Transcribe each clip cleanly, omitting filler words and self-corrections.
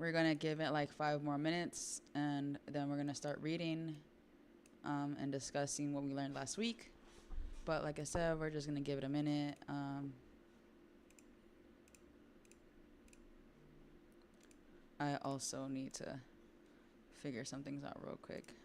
We're going to give it like 5 more minutes, and then we're going to start reading and discussing what we learned last week. But like I said, we're just going to give it a minute. I also need to figure some things out real quick.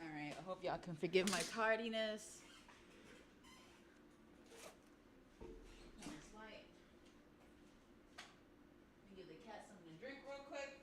All right, I hope y'all can forgive my tardiness. It's light. Let me give the cat something to drink real quick.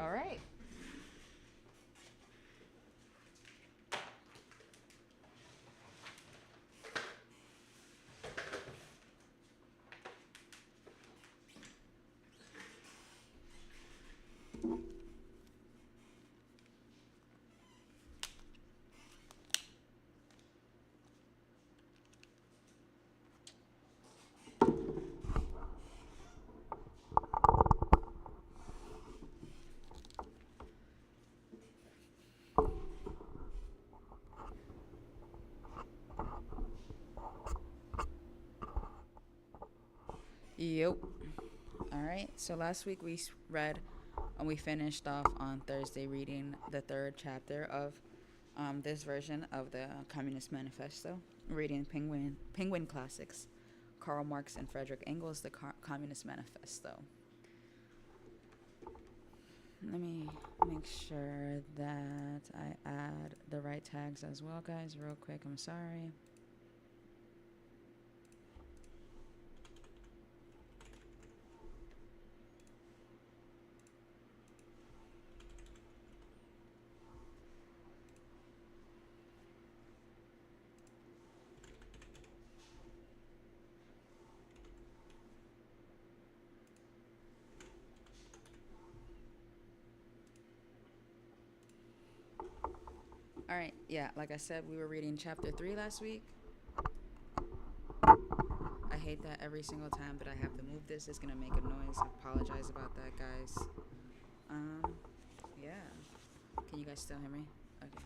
All right. Yep. All right. So last week we read and we finished off on Thursday reading the third chapter of this version of the Communist Manifesto, reading Penguin classics, Karl Marx and Frederick Engels, the Communist Manifesto. Let me make sure that I add the right tags as well, guys, real quick. I'm sorry. All right, yeah, like I said, we were reading chapter 3 last week. I hate that every single time that I have to move this, it's gonna make a noise. I apologize about that, guys. Um, yeah. Can you guys still hear me? Okay.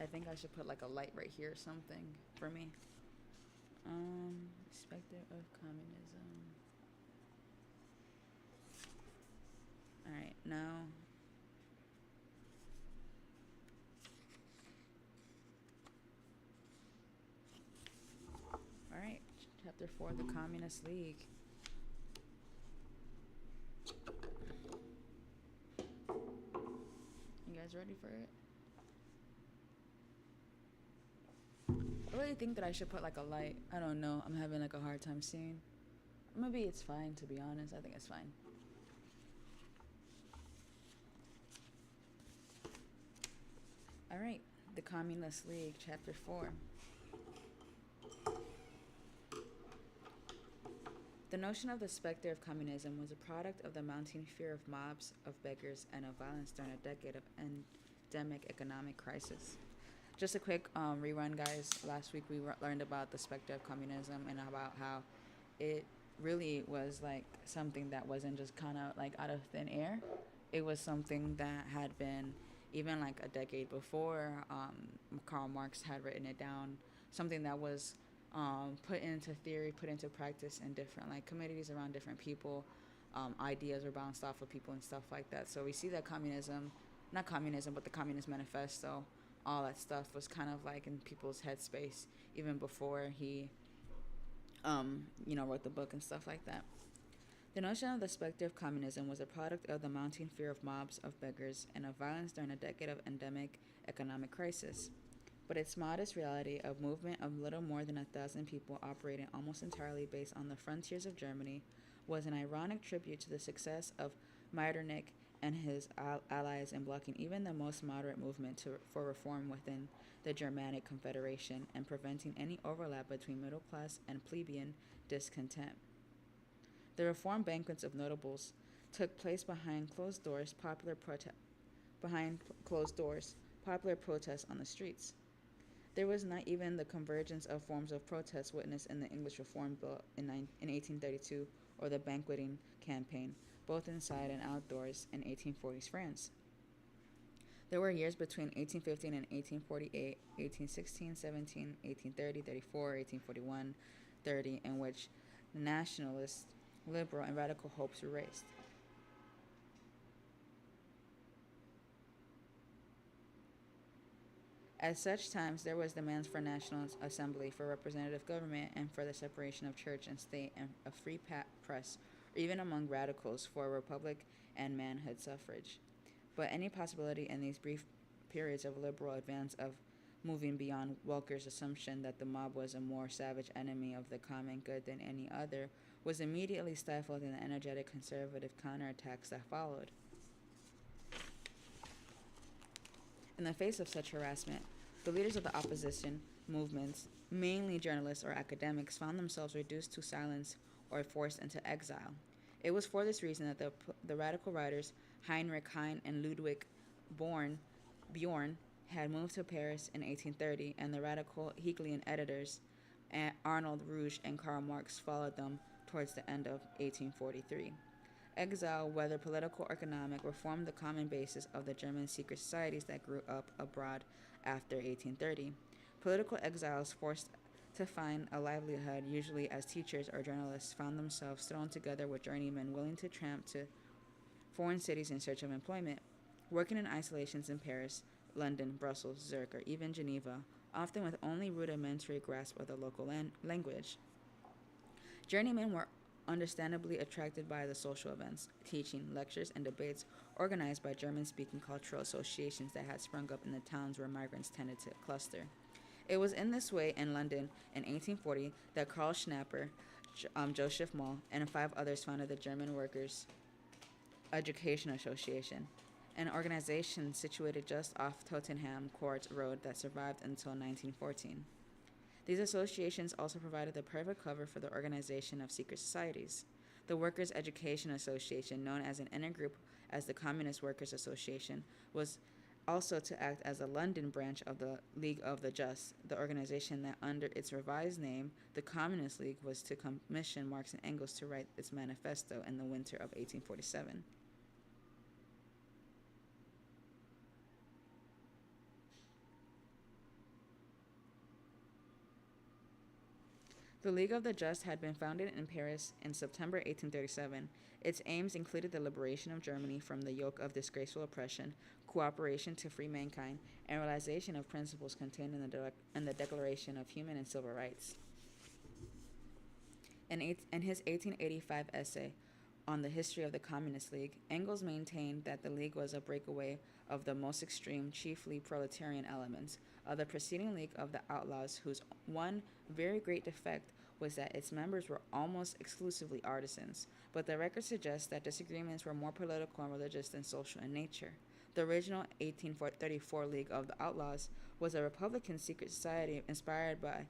I think I should put like a light right here or something for me. Specter of communism. All right, now. All right, chapter 4, the Communist League. You guys ready for it? I really think that I should put like a light. I don't know. I'm having like a hard time seeing. Maybe it's fine, to be honest. I think it's fine. All right, the Communist League, chapter 4. The notion of the specter of communism was a product of the mounting fear of mobs, of beggars, and of violence during a decade of endemic economic crisis. Just a quick rerun, guys. Last week we learned about the specter of communism and about how it really was like something that wasn't just kind of like out of thin air. It was something that had been even like a decade before. Karl Marx had written it down. Something that was put into theory, put into practice in different like communities around different people. Ideas were bounced off of people and stuff like that. So we see that communism, not communism, but the Communist Manifesto, all that stuff was kind of like in people's headspace even before he wrote the book and stuff like that. The notion of the specter of communism was a product of the mounting fear of mobs, of beggars, and of violence during a decade of endemic economic crisis. But its modest reality, a movement of little more than 1,000 people operating almost entirely based on the frontiers of Germany, was an ironic tribute to the success of Metternich and his allies in blocking even the most moderate movement for reform within the Germanic Confederation and preventing any overlap between middle class and plebeian discontent. The reform banquets of notables took place behind closed doors, popular protests on the streets. There was not even the convergence of forms of protest witnessed in the English Reform Bill in 1832 or the banqueting campaign, both inside and outdoors, in 1840s France. There were years between 1815 and 1848, 1816, 17, 1830, 34, 1841, 30, in which nationalist, liberal, and radical hopes were raised. At such times, there was demands for national assembly, for representative government, and for the separation of church and state, and a free press, or even among radicals for a republic and manhood suffrage. But any possibility in these brief periods of liberal advance of moving beyond Welker's assumption that the mob was a more savage enemy of the common good than any other was immediately stifled in the energetic conservative counterattacks that followed. In the face of such harassment, the leaders of the opposition movements, mainly journalists or academics, found themselves reduced to silence or forced into exile. It was for this reason that the radical writers Heinrich Heine and Ludwig Bjorn had moved to Paris in 1830, and the radical Hegelian editors Arnold Rouge and Karl Marx followed them towards the end of 1843. Exile, whether political or economic, were formed the common basis of the German secret societies that grew up abroad after 1830. Political exiles forced to find a livelihood, usually as teachers or journalists, found themselves thrown together with journeymen willing to tramp to foreign cities in search of employment, working in isolations in Paris, London, Brussels, Zurich, or even Geneva, often with only rudimentary grasp of the local language. Journeymen were understandably attracted by the social events, teaching, lectures, and debates organized by German-speaking cultural associations that had sprung up in the towns where migrants tended to cluster. It was in this way in London in 1840 that Karl Schnapper, Joseph Moll, and 5 others founded the German Workers' Education Association, an organization situated just off Tottenham Court Road that survived until 1914. These associations also provided the perfect cover for the organization of secret societies. The Workers' Education Association, known as an intergroup as the Communist Workers' Association, was also to act as a London branch of the League of the Just, the organization that, under its revised name, the Communist League, was to commission Marx and Engels to write its manifesto in the winter of 1847. The League of the Just had been founded in Paris in September 1837. Its aims included the liberation of Germany from the yoke of disgraceful oppression, cooperation to free mankind, and realization of principles contained in the Declaration of Human and Civil Rights. In his 1885 essay on the history of the Communist League, Engels maintained that the League was a breakaway of the most extreme, chiefly proletarian elements of the preceding League of the Outlaws, whose one very great defect was that its members were almost exclusively artisans, but the record suggests that disagreements were more political and religious than social in nature. The original 1834 League of the Outlaws was a Republican secret society inspired by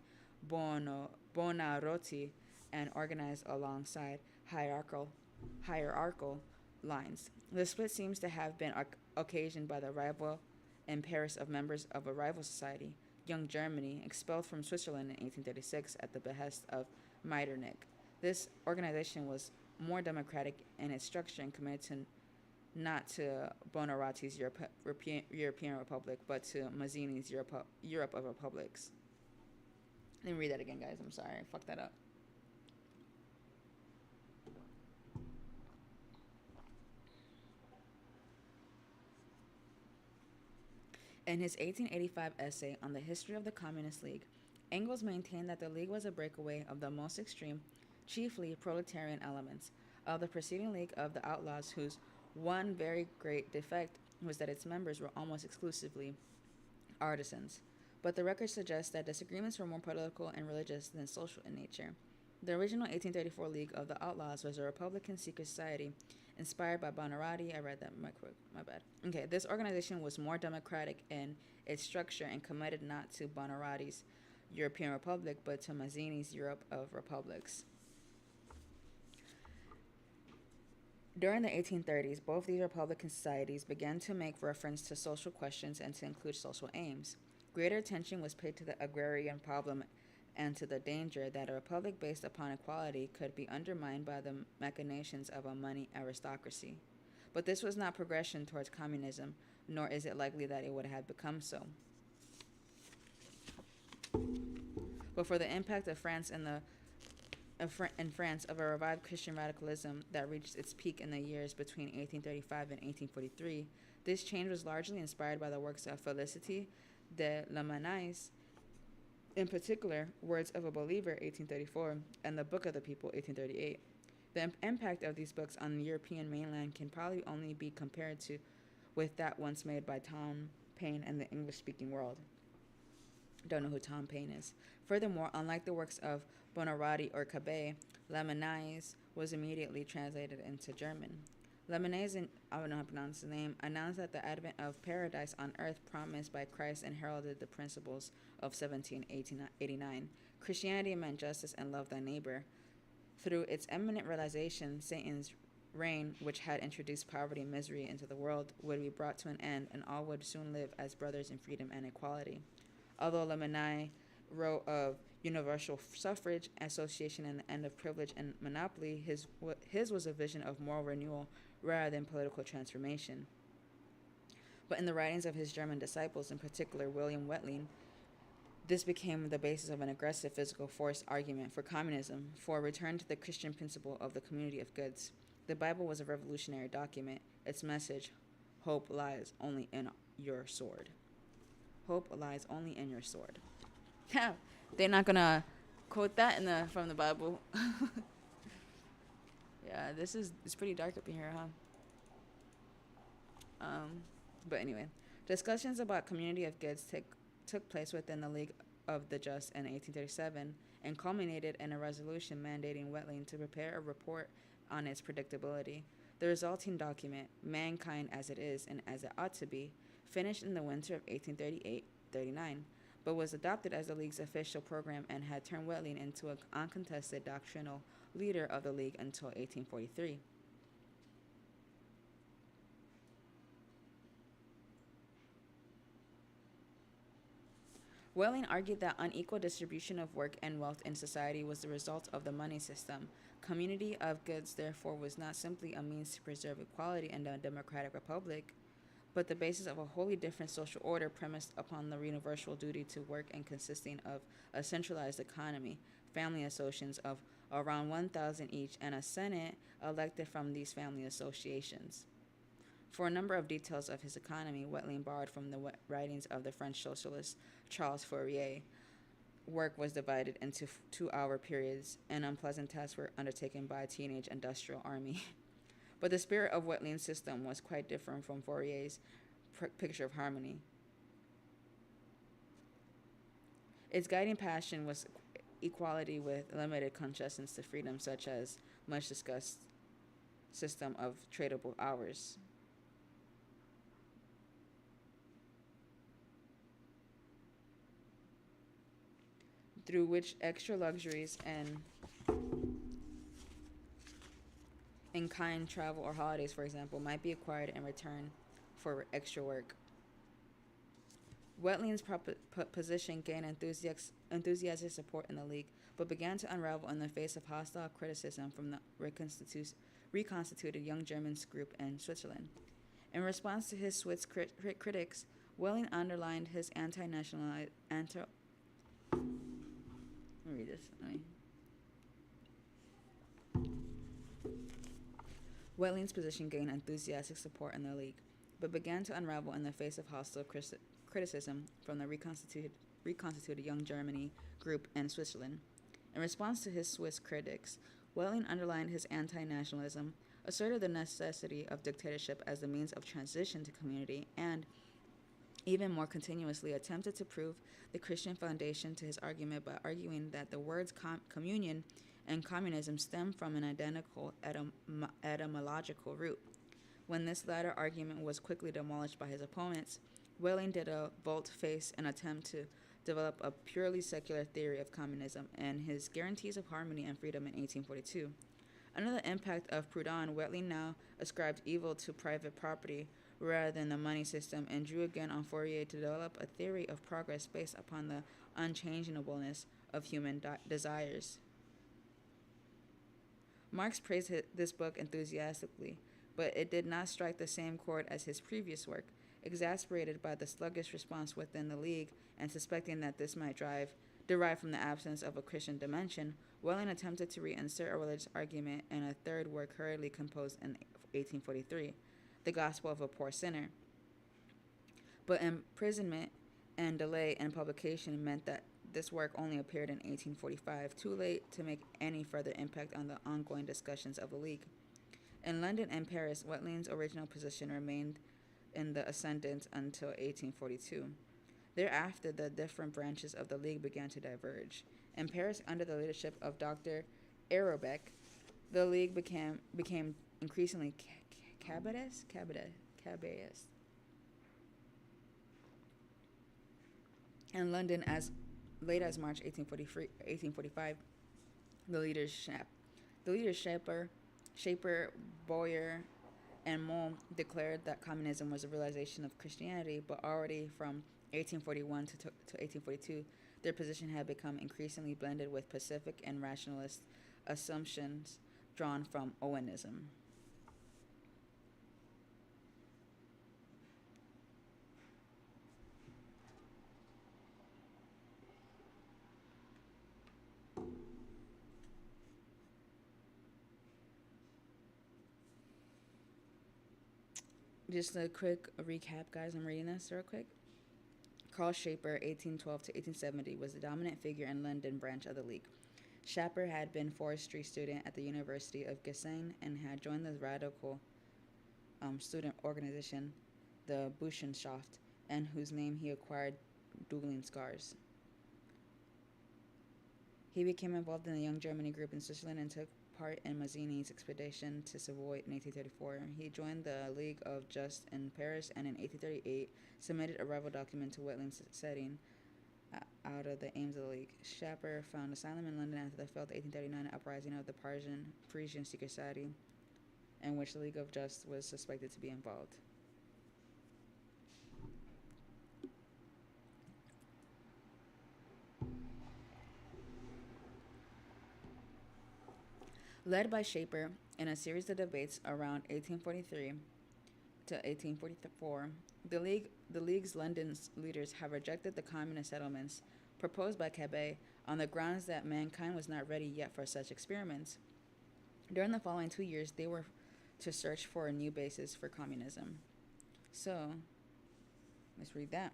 Buonarroti and organized alongside hierarchical lines. The split seems to have been occasioned by the arrival in Paris of members of a rival society, Young Germany, expelled from Switzerland in 1836 at the behest of Metternich. This organization was more democratic in its structure and committed not to Buonarroti's European Republic, but to Mazzini's Europe of Republics. Let me read that again, guys. I'm sorry. I fucked that up. In his 1885 essay on the history of the Communist League, Engels maintained that the League was a breakaway of the most extreme, chiefly proletarian elements of the preceding League of the Outlaws, whose one very great defect was that its members were almost exclusively artisans. But the record suggests that disagreements were more political and religious than social in nature. The original 1834 League of the Outlaws was a Republican secret society inspired by Buonarroti. I read that, my bad. Okay, this organization was more democratic in its structure and committed not to Buonarroti's European Republic, but to Mazzini's Europe of Republics. During the 1830s, both these Republican societies began to make reference to social questions and to include social aims. Greater attention was paid to the agrarian problem and to the danger that a republic based upon equality could be undermined by the machinations of a money aristocracy. But this was not progression towards communism, nor is it likely that it would have become so. But for the impact of France and of a revived Christian radicalism that reached its peak in the years between 1835 and 1843, this change was largely inspired by the works of Félicité de Lamennais, in particular, Words of a Believer, 1834, and The Book of the People, 1838. The impact of these books on the European mainland can probably only be compared with that once made by Tom Paine in the English-speaking world. Don't know who Tom Paine is. Furthermore, unlike the works of Buonarroti or Cabet, Lamennais was immediately translated into German. Lamennais, I don't know how to pronounce his name, announced that the advent of paradise on earth promised by Christ and heralded the principles of 1789. Christianity meant justice and love thy neighbor. Through its eminent realization, Satan's reign, which had introduced poverty and misery into the world, would be brought to an end, and all would soon live as brothers in freedom and equality. Although Lamennais wrote of universal suffrage, association, and the end of privilege and monopoly, his was a vision of moral renewal rather than political transformation. But in the writings of his German disciples, in particular William Wetling, this became the basis of an aggressive physical force argument for communism, for a return to the Christian principle of the community of goods. The Bible was a revolutionary document. Its message, hope lies only in your sword. Hope lies only in your sword. They're not gonna quote that from the Bible. Yeah, it's pretty dark up in here, huh? But anyway, discussions about community of goods took place within the League of the Just in 1837 and culminated in a resolution mandating Wetling to prepare a report on its predictability. The resulting document, Mankind as It Is and As It Ought to Be, finished in the winter of 1838-39, but was adopted as the League's official program and had turned Wetling into an uncontested doctrinal leader of the League until 1843. Welling argued that unequal distribution of work and wealth in society was the result of the money system. Community of goods, therefore, was not simply a means to preserve equality in a democratic republic, but the basis of a wholly different social order premised upon the universal duty to work and consisting of a centralized economy, family associations of around 1,000 each, and a Senate elected from these family associations. For a number of details of his economy, Wetling borrowed from the writings of the French socialist Charles Fourier. Work was divided into 2-hour periods, and unpleasant tasks were undertaken by a teenage industrial army. But the spirit of Wetling's system was quite different from Fourier's picture of harmony. Its guiding passion was equality with limited concessions to freedom, such as much discussed system of tradable hours. Through which extra luxuries and in-kind travel or holidays, for example, might be acquired in return for extra work. Wetling's position gained enthusiastic support in the League, but began to unravel in the face of hostile criticism from the reconstituted Young Germans group in Switzerland. In response to his Swiss critics, Welling underlined his anti-national. Let me read this. Wetling's position gained enthusiastic support in the League, but began to unravel in the face of hostile criticism from the reconstituted Young Germany group in Switzerland. In response to his Swiss critics, Welling underlined his anti-nationalism, asserted the necessity of dictatorship as the means of transition to community, and, even more continuously, attempted to prove the Christian foundation to his argument by arguing that the words communion and communism stem from an identical etymological root. When this latter argument was quickly demolished by his opponents, Welling did a volte-face and attempt to develop a purely secular theory of communism and his guarantees of harmony and freedom in 1842. Under the impact of Proudhon, Welling now ascribed evil to private property rather than the money system and drew again on Fourier to develop a theory of progress based upon the unchangeableness of human desires. Marx praised this book enthusiastically, but it did not strike the same chord as his previous work. Exasperated by the sluggish response within the League and suspecting that this might derive from the absence of a Christian dimension, Welling attempted to reinsert a religious argument in a third work hurriedly composed in 1843, The Gospel of a Poor Sinner. But imprisonment and delay in publication meant that this work only appeared in 1845, too late to make any further impact on the ongoing discussions of the League. In London and Paris, Wetling's original position remained in the ascendant until 1842. Thereafter, the different branches of the League began to diverge. In Paris, under the leadership of Dr. Arobeck, the League became increasingly cabadist. In London, as late as March 1845, the leaders Shaper, Boyer, and Moll declared that communism was a realization of Christianity, but already from 1841 to 1842, their position had become increasingly blended with pacific and rationalist assumptions drawn from Owenism. Just a quick recap, guys. I'm reading this real quick. Carl Shaper, 1812 to 1870, was the dominant figure in London branch of the League. Shaper had been forestry student at the University of Giessen and had joined the radical student organization, the Burschenschaft, and whose name he acquired dueling scars. He became involved in the Young Germany group in Switzerland and took part in Mazzini's expedition to Savoy in 1834. He joined the League of Just in Paris and in 1838 submitted a rival document to Wetling setting out of the aims of the League. Shaper found asylum in London after the failed 1839 uprising of the Parisian secret society, in which the League of Just was suspected to be involved. Led by Shaper in a series of debates around 1843 to 1844, the League's London leaders have rejected the communist settlements proposed by Cabet on the grounds that mankind was not ready yet for such experiments. During the following 2 years, they were to search for a new basis for communism. So, let's read that.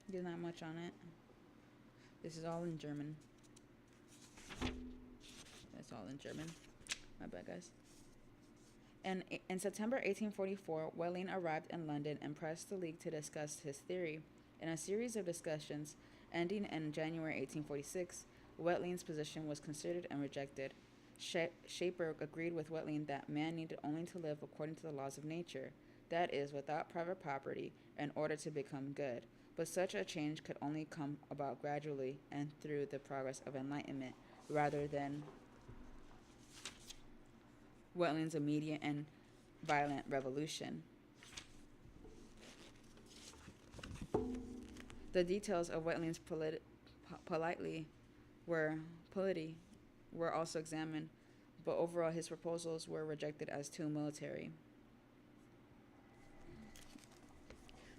There's not much on it. This is all in German. That's all in German. My bad, guys. And in September 1844, Welling arrived in London and pressed the League to discuss his theory. In a series of discussions ending in January 1846, Wetling's position was considered and rejected. Shaper agreed with Wetling that man needed only to live according to the laws of nature, that is, without private property, in order to become good. But such a change could only come about gradually and through the progress of enlightenment, rather than Wetling's immediate and violent revolution. The details of Wetling's polity were also examined, but overall his proposals were rejected as too military.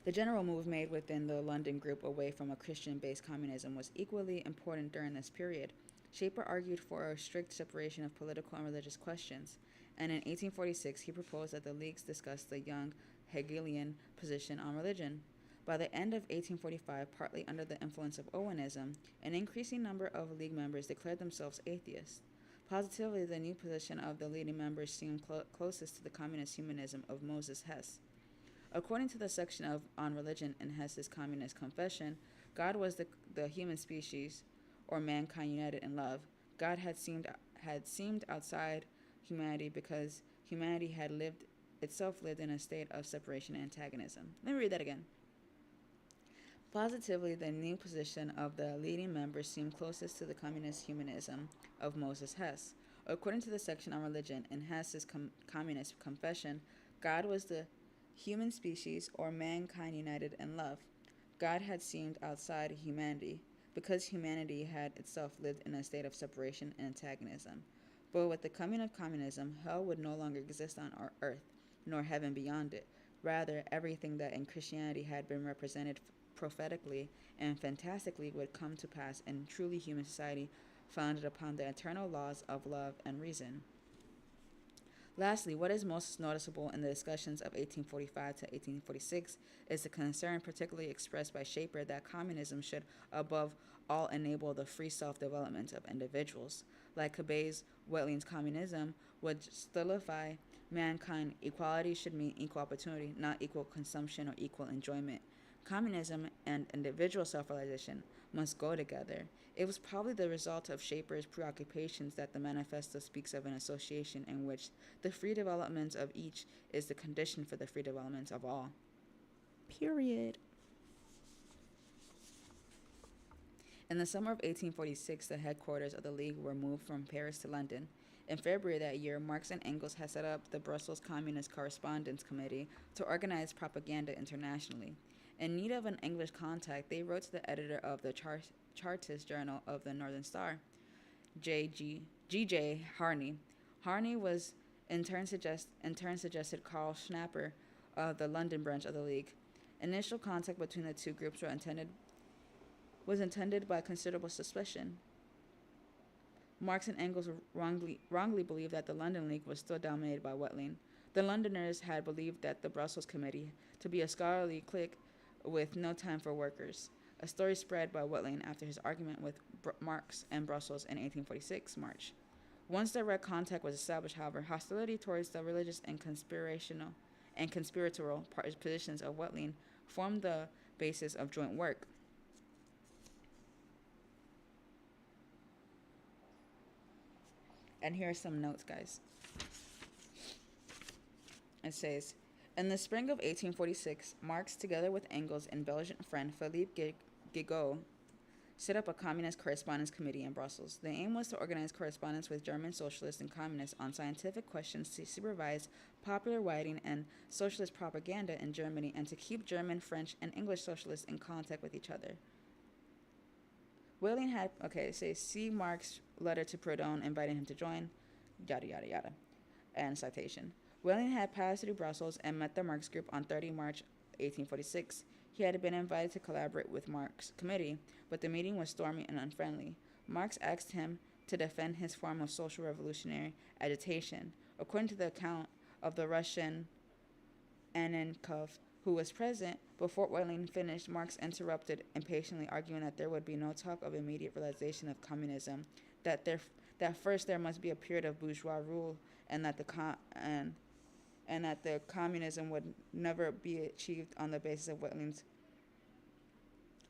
The general move made within the London group away from a Christian-based communism was equally important during this period. Shaper argued for a strict separation of political and religious questions, and in 1846 he proposed that the Leagues discuss the young Hegelian position on religion. By the end of 1845, partly under the influence of Owenism, an increasing number of League members declared themselves atheists. Positively, the new position of the leading members seemed closest to the communist humanism of Moses Hess. According to the section on religion in Hess's Communist Confession, God was the human species, or mankind united in love. God had seemed outside humanity because humanity had lived in a state of separation and antagonism. Let me read that again. Positively, the new position of the leading members seemed closest to the communist humanism of Moses Hess. According to the section on religion in Hess's Communist Confession, God was the human species, or mankind united in love. God had seemed outside humanity because humanity had itself lived in a state of separation and antagonism. But with the coming of communism, hell would no longer exist on our earth, nor heaven beyond it. Rather, everything that in Christianity had been represented prophetically and fantastically would come to pass in truly human society founded upon the eternal laws of love and reason. Lastly, what is most noticeable in the discussions of 1845 to 1846 is the concern particularly expressed by Shaper that communism should, above all, enable the free self-development of individuals. Like Cabet's, Wetling's communism would stylify mankind. Equality should mean equal opportunity, not equal consumption or equal enjoyment. Communism and individual self-realization must go together. It was probably the result of Shaper's preoccupations that the manifesto speaks of an association in which the free development of each is the condition for the free development of all. Period. In the summer of 1846, the headquarters of the League were moved from Paris to London. In February that year, Marx and Engels had set up the Brussels Communist Correspondence Committee to organize propaganda internationally. In need of an English contact, they wrote to the editor of the Chartist Journal of the Northern Star, G.J. Harney. Harney was in turn suggested Karl Schnapper of the London branch of the League. Initial contact between the two groups was intended by considerable suspicion. Marx and Engels wrongly believed that the London League was still dominated by Wetling. The Londoners had believed that the Brussels Committee to be a scholarly clique with no time for workers, a story spread by Wetling after his argument with Marx and Brussels in 1846 March. Once direct contact was established, however, hostility towards the religious and conspiratorial positions of Wetling formed the basis of joint work. And here are some notes, guys. It says, in the spring of 1846, Marx, together with Engels and Belgian friend Philippe Gigot, set up a communist correspondence committee in Brussels. The aim was to organize correspondence with German socialists and communists on scientific questions to supervise popular writing and socialist propaganda in Germany and to keep German, French, and English socialists in contact with each other. Whaling had, say, see Marx letter to Proudhon inviting him to join, yada, yada, yada, and citation. Whaling had passed through Brussels and met the Marx group on 30 March 1846. He had been invited to collaborate with Marx's committee, but the meeting was stormy and unfriendly. Marx asked him to defend his form of social revolutionary agitation. According to the account of the Russian Annenkov, who was present before Whaling finished, Marx interrupted impatiently, arguing that there would be no talk of immediate realization of communism, that first there must be a period of bourgeois rule, and that the communism would never be achieved on the basis of Whaling's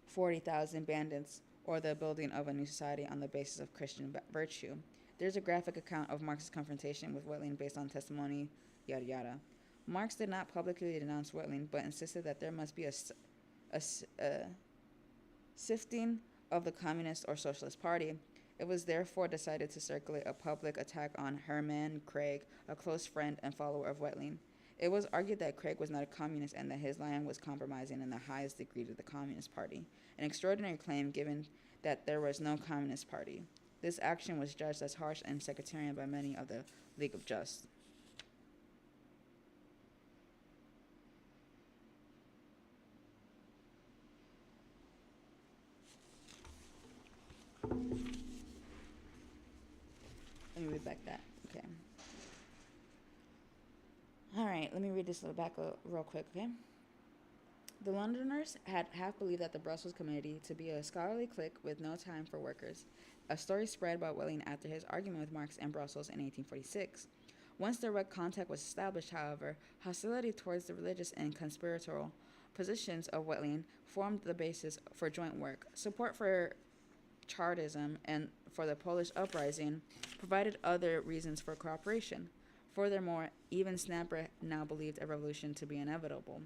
40,000 bandits or the building of a new society on the basis of Christian virtue. There's a graphic account of Marx's confrontation with Whaling based on testimony, yada yada. Marx did not publicly denounce Whaling, but insisted that there must be a sifting of the Communist or Socialist Party. It was therefore decided to circulate a public attack on Hermann Craig, a close friend and follower of Whaling. It was argued that Craig was not a communist and that his line was compromising in the highest degree to the Communist Party, an extraordinary claim given that there was no Communist Party. This action was judged as harsh and sectarian by many of the League of Just. Let me read back that. Okay. All right, let me read this back real quick, okay? The Londoners had half believed that the Brussels Committee to be a scholarly clique with no time for workers, a story spread by Whaling after his argument with Marx in Brussels in 1846. Once direct contact was established, however, hostility towards the religious and conspiratorial positions of Whaling formed the basis for joint work. Support for Chartism and for the Polish uprising provided other reasons for cooperation. Furthermore, even Snapper now believed a revolution to be inevitable.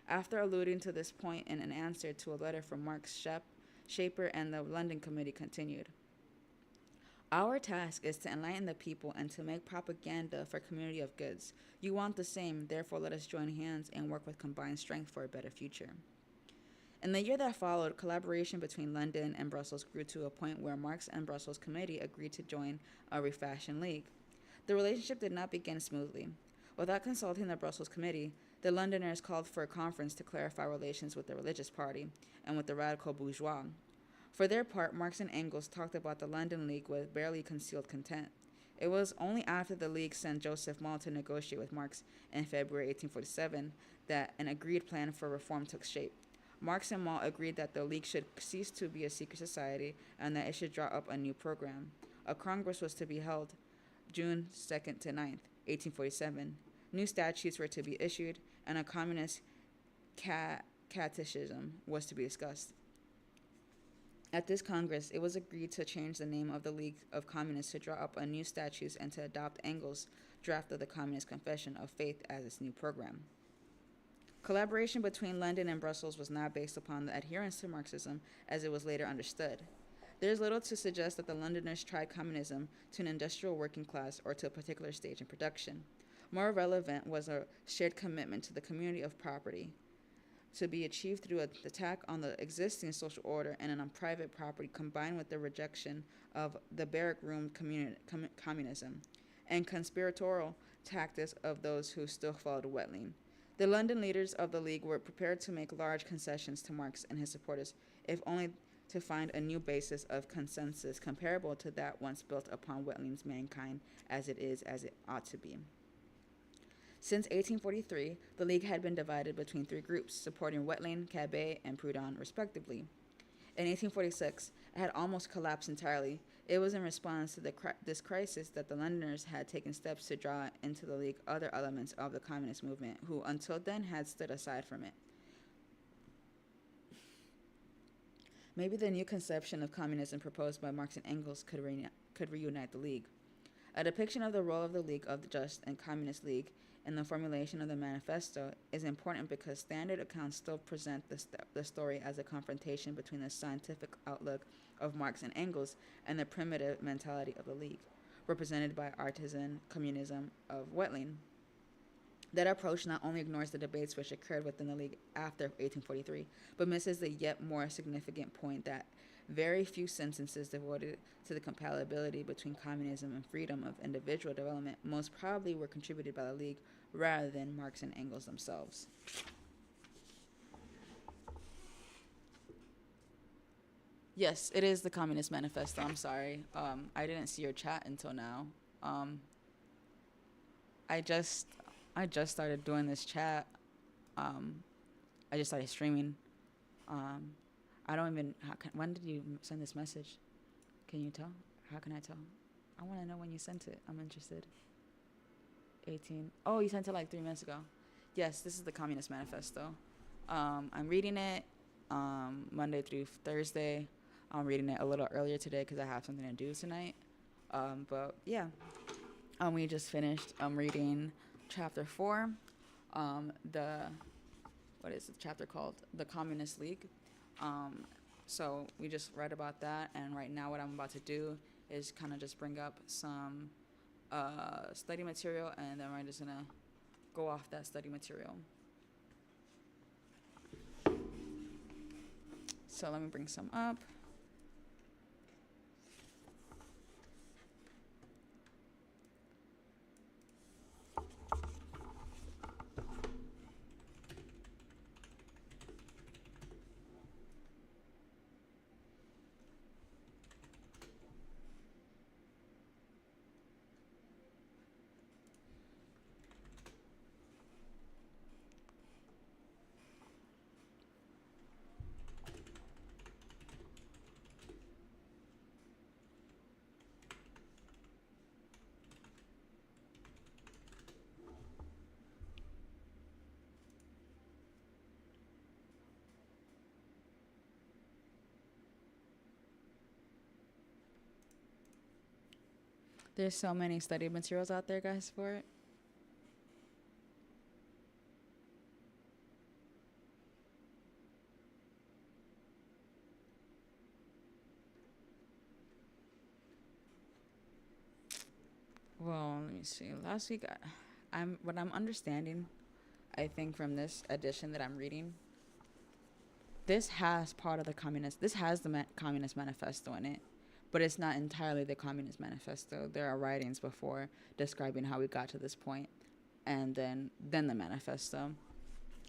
After alluding to this point in an answer to a letter from Marx, Shaper and the London Committee continued, "Our task is to enlighten the people and to make propaganda for community of goods. You want the same, therefore let us join hands and work with combined strength for a better future." In the year that followed, collaboration between London and Brussels grew to a point where Marx and Brussels Committee agreed to join a refashioned league. The relationship did not begin smoothly. Without consulting the Brussels Committee, the Londoners called for a conference to clarify relations with the religious party and with the radical bourgeois. For their part, Marx and Engels talked about the London League with barely concealed contempt. It was only after the League sent Joseph Maul to negotiate with Marx in February 1847 that an agreed plan for reform took shape. Marx and Maul agreed that the League should cease to be a secret society and that it should draw up a new program. A congress was to be held June 2nd to 9th, 1847. New statutes were to be issued, and a communist catechism was to be discussed. At this Congress, it was agreed to change the name of the League of Communists to draw up a new statutes and to adopt Engels' draft of the Communist Confession of Faith as its new program. Collaboration between London and Brussels was not based upon the adherence to Marxism as it was later understood. There is little to suggest that the Londoners tried communism to an industrial working class or to a particular stage in production. More relevant was a shared commitment to the community of property, to be achieved through an attack on the existing social order and on private property, combined with the rejection of the barrack room communism and conspiratorial tactics of those who still followed Whaling. The London leaders of the League were prepared to make large concessions to Marx and his supporters, if only to find a new basis of consensus comparable to that once built upon Whaling's mankind as it ought to be. Since 1843, the League had been divided between three groups, supporting Whaling, Cabet, and Proudhon, respectively. In 1846, it had almost collapsed entirely. It was in response to this crisis that the Londoners had taken steps to draw into the League other elements of the communist movement, who until then had stood aside from it. Maybe the new conception of communism proposed by Marx and Engels could reunite the League. A depiction of the role of the League of the Just and Communist League in the formulation of the manifesto is important because standard accounts still present the story as a confrontation between the scientific outlook of Marx and Engels and the primitive mentality of the League, represented by artisan communism of Wetling. That approach not only ignores the debates which occurred within the League after 1843, but misses the yet more significant point that very few sentences devoted to the compatibility between communism and freedom of individual development most probably were contributed by the League rather than Marx and Engels themselves. Yes, it is the Communist Manifesto. I'm sorry. I didn't see your chat until now. Um, I just I just started doing this chat. Um, I just started streaming. Um, I don't even. When did you send this message? Can you tell? How can I tell? I want to know when you sent it. I'm interested. 18. Oh, you sent it like 3 minutes ago. Yes, this is the Communist Manifesto. I'm reading it Monday through Thursday. I'm reading it a little earlier today because I have something to do tonight. But yeah, we just finished reading chapter 4. The what is the chapter called? The Communist League. So we just read about that, and right now what I'm about to do is kind of just bring up some study material, and then we're just gonna go off that study material. So let me bring some up. There's so many study materials out there, guys, for it. Well, let me see. Last week, what I'm understanding, I think from this edition that I'm reading, this has part of the communist. This has the Communist Manifesto in it, but it's not entirely the Communist Manifesto. There are writings before describing how we got to this point, and then the manifesto.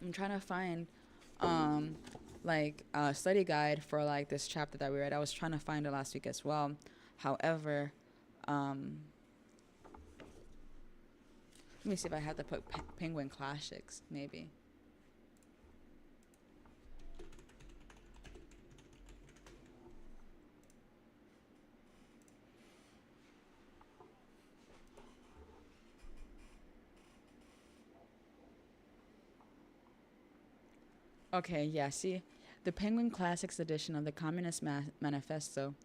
I'm trying to find like a study guide for like this chapter that we read. I was trying to find it last week as well. However, let me see if I have to put Penguin Classics maybe. Okay, yeah, see, the Penguin Classics edition of the Communist Manifesto,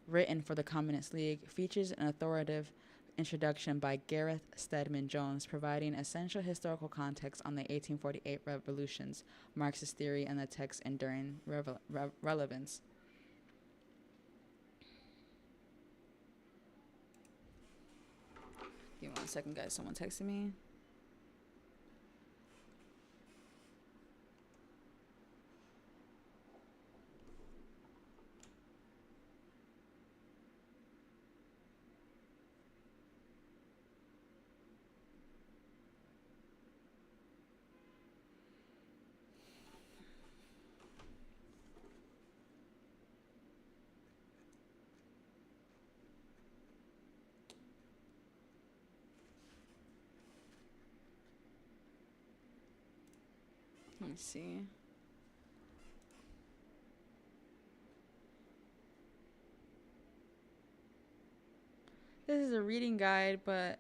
written for the Communist League, features an authoritative introduction by Gareth Stedman Jones, providing essential historical context on the 1848 revolutions, Marxist theory, and the text's enduring relevance. Give me 1 second, guys. Someone texted me. Let me see. This is a reading guide, but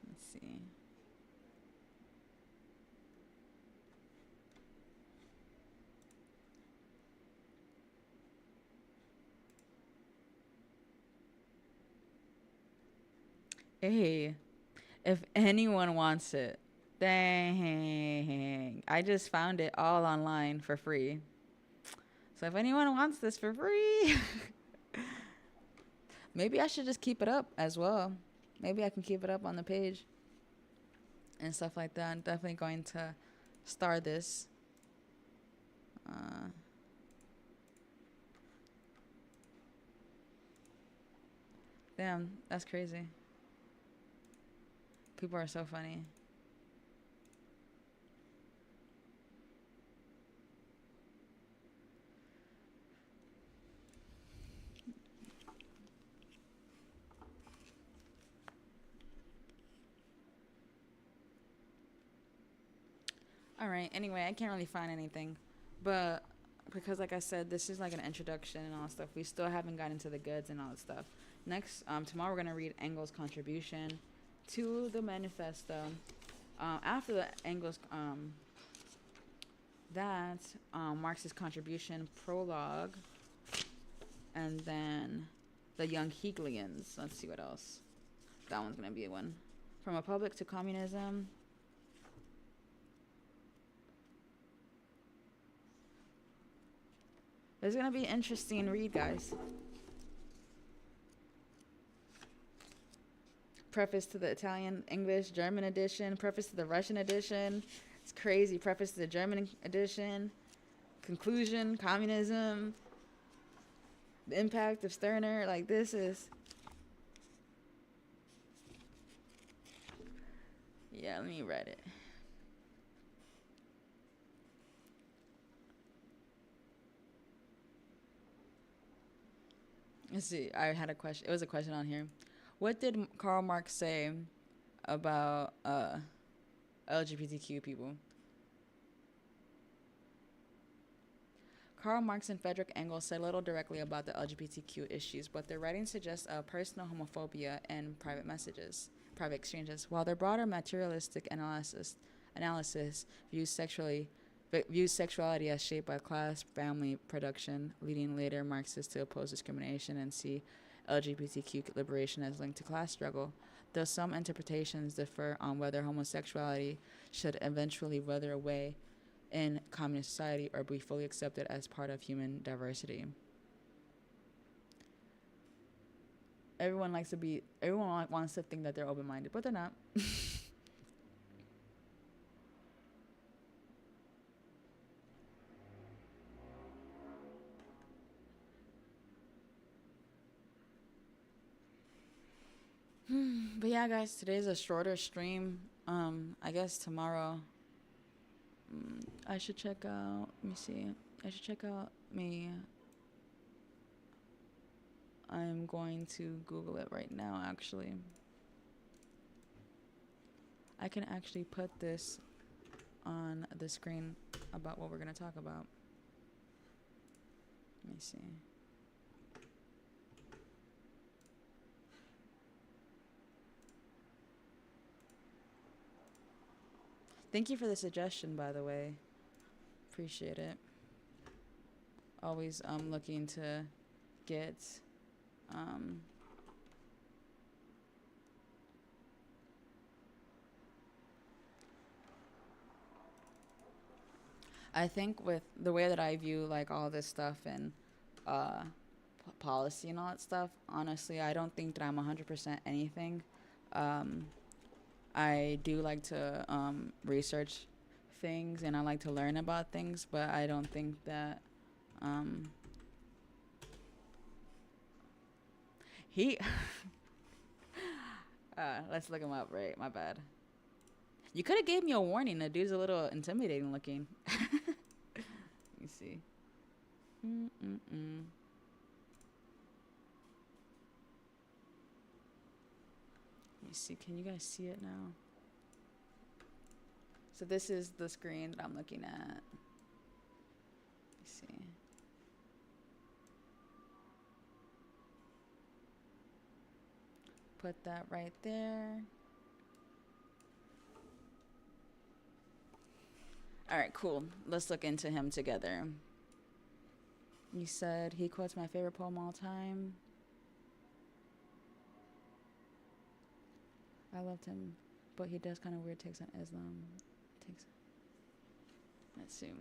let's see. Hey, if anyone wants it, dang, I just found it all online for free. So if anyone wants this for free, maybe I should just keep it up as well. Maybe I can keep it up on the page and stuff like that. I'm definitely going to start this. Uh, Damn, that's crazy. People are so funny. All right. Anyway, I can't really find anything, but because, like I said, this is like an introduction and all that stuff. We still haven't gotten into the goods and all that stuff. Next, tomorrow we're gonna read Engels' contribution to the manifesto. After the Engels, that Marx's contribution prologue, and then the young Hegelians. Let's see what else. That one's gonna be a one. From a Republic to Communism. It's gonna be an interesting read, guys. Preface to the Italian, English, German edition. Preface to the Russian edition. It's crazy. Preface to the German edition. Conclusion, communism. The impact of Stirner. Like, this is... Yeah, let me read it. Let's see. I had a question. It was a question on here. What did Karl Marx say about LGBTQ people? Karl Marx and Friedrich Engels said little directly about the LGBTQ issues, but their writings suggest a personal homophobia and private exchanges, while their broader materialistic analysis views sexuality as shaped by class, family, production, leading later Marxists to oppose discrimination and see LGBTQ liberation as linked to class struggle, though some interpretations differ on whether homosexuality should eventually wither away in communist society or be fully accepted as part of human diversity. Everyone wants to think that they're open-minded, but they're not. But yeah, guys, today's a shorter stream. I guess tomorrow I should check out, let me see. I should check out me. I'm going to Google it right now, actually. I can actually put this on the screen about what we're going to talk about. Let me see. Thank you for the suggestion, by the way. Appreciate it. Always looking to get I think with the way that I view like all this stuff and policy and all that stuff, honestly, I don't think that I'm 100% anything. I do like to research things and I like to learn about things, but I don't think that he let's look him up. Right, my bad. You could have gave me a warning. The dude's a little intimidating looking. Let me see. Let me see. Can you guys see it now? So this is the screen that I'm looking at. Let me see. Put that right there. All right, cool. Let's look into him together. You said he quotes my favorite poem all time. I loved him, but he does kind of weird takes on Islam. Takes. Let's see.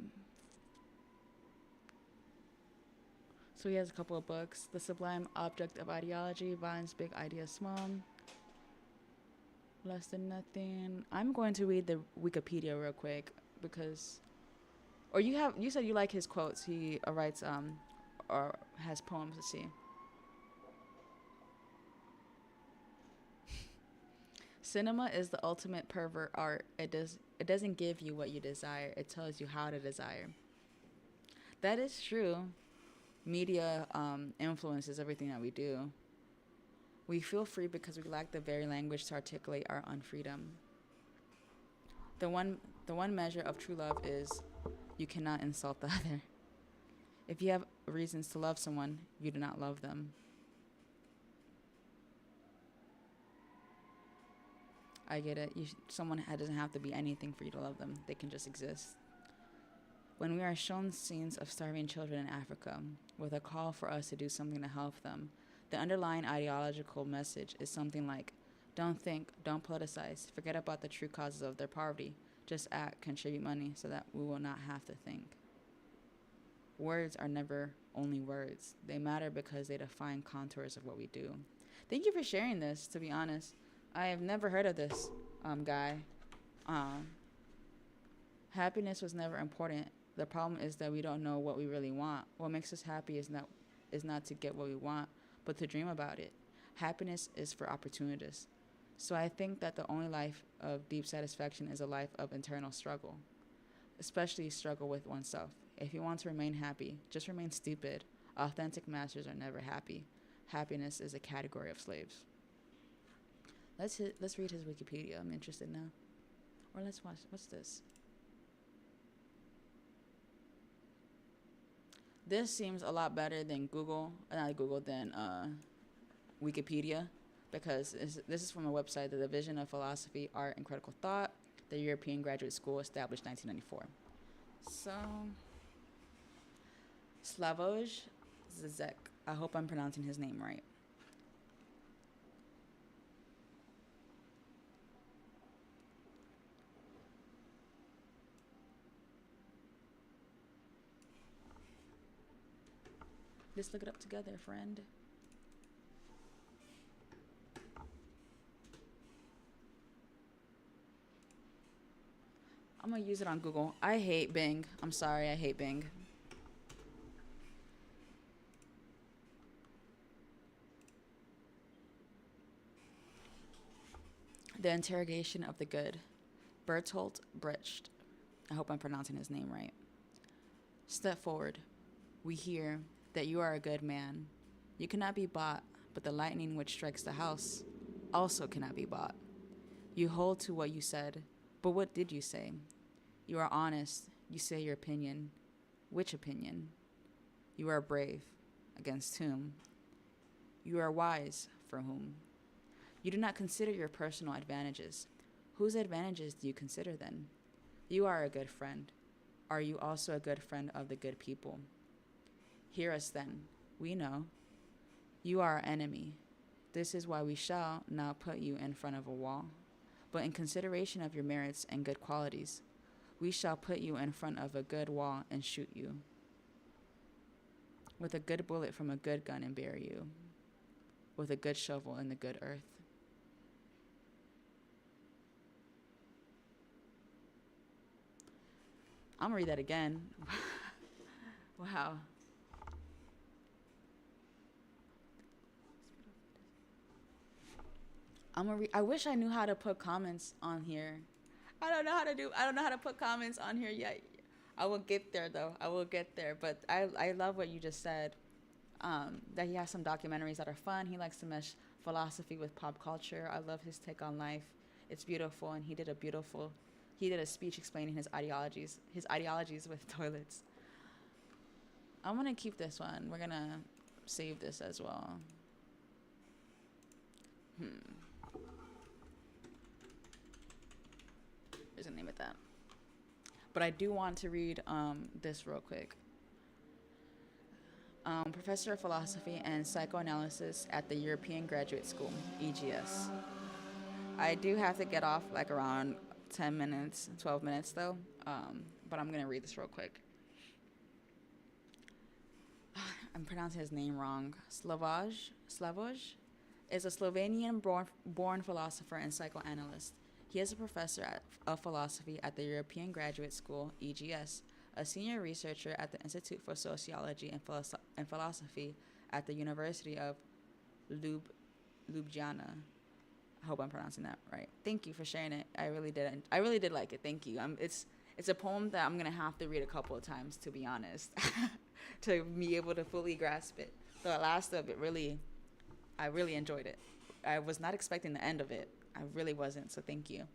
So he has a couple of books: The Sublime Object of Ideology, Violence, Big Idea, Small, Less Than Nothing. I'm going to read the Wikipedia real quick because, or you said you like his quotes. He writes or has poems. Let's see. Cinema is the ultimate pervert art. It doesn't give you what you desire. It tells you how to desire. That is true. Media influences everything that we do. We feel free because we lack the very language to articulate our unfreedom. The one measure of true love is you cannot insult the other. If you have reasons to love someone, you do not love them. I get it. Someone doesn't have to be anything for you to love them. They can just exist. When we are shown scenes of starving children in Africa, with a call for us to do something to help them, the underlying ideological message is something like, don't think, don't politicize, forget about the true causes of their poverty, just act, contribute money so that we will not have to think. Words are never only words. They matter because they define contours of what we do. Thank you for sharing this, to be honest. I have never heard of this guy. Happiness was never important. The problem is that we don't know what we really want. What makes us happy is not to get what we want, but to dream about it. Happiness is for opportunists. So I think that the only life of deep satisfaction is a life of internal struggle, especially struggle with oneself. If you want to remain happy, just remain stupid. Authentic masters are never happy. Happiness is a category of slaves. Let's read his Wikipedia. I'm interested now. Or let's watch. What's this? This seems a lot better than than Wikipedia, because this is from a website, the Division of Philosophy, Art, and Critical Thought, the European Graduate School, established 1994. So, Slavoj Zizek. I hope I'm pronouncing his name right. Let's look it up together, friend. I'm gonna use it on Google. I hate Bing. I'm sorry, I hate Bing. The Interrogation of the Good. Bertolt Brecht. I hope I'm pronouncing his name right. Step forward. We hear that you are a good man. You cannot be bought, but the lightning which strikes the house also cannot be bought. You hold to what you said, but what did you say? You are honest. You say your opinion. Which opinion? You are brave. Against whom? You are wise. For whom? You do not consider your personal advantages. Whose advantages do you consider then? You are a good friend. Are you also a good friend of the good people? Hear us then. We know. You are our enemy. This is why we shall now put you in front of a wall. But in consideration of your merits and good qualities, we shall put you in front of a good wall and shoot you with a good bullet from a good gun and bury you with a good shovel in the good earth. I'm gonna read that again. Wow. I wish I knew how to put comments on here. I don't know how to put comments on here yet. I will get there though. I will get there. But I love what you just said. That he has some documentaries that are fun. He likes to mesh philosophy with pop culture. I love his take on life. It's beautiful, and he did a speech explaining his ideologies with toilets. I'm gonna keep this one. We're gonna save this as well. There's a name of that. But I do want to read this real quick. Professor of Philosophy and Psychoanalysis at the European Graduate School, EGS. I do have to get off like around 10 minutes, 12 minutes though. But I'm going to read this real quick. I'm pronouncing his name wrong. Slavoj is a Slovenian born philosopher and psychoanalyst. He is a professor of philosophy at the European Graduate School, EGS, a senior researcher at the Institute for Sociology and Philosophy at the University of Ljubljana. I hope I'm pronouncing that right. Thank you for sharing it. I really did. I really did like it. Thank you. It's a poem that I'm gonna have to read a couple of times, to be honest, to be able to fully grasp it. The last of it I really enjoyed it. I was not expecting the end of it. I really wasn't. So thank you.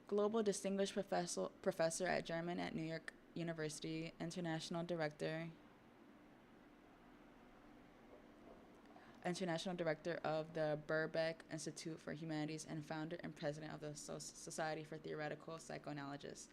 Global Distinguished Professor at German at New York University, International Director of the Birkbeck Institute for Humanities, and founder and president of the Society for Theoretical Psychoanalysis.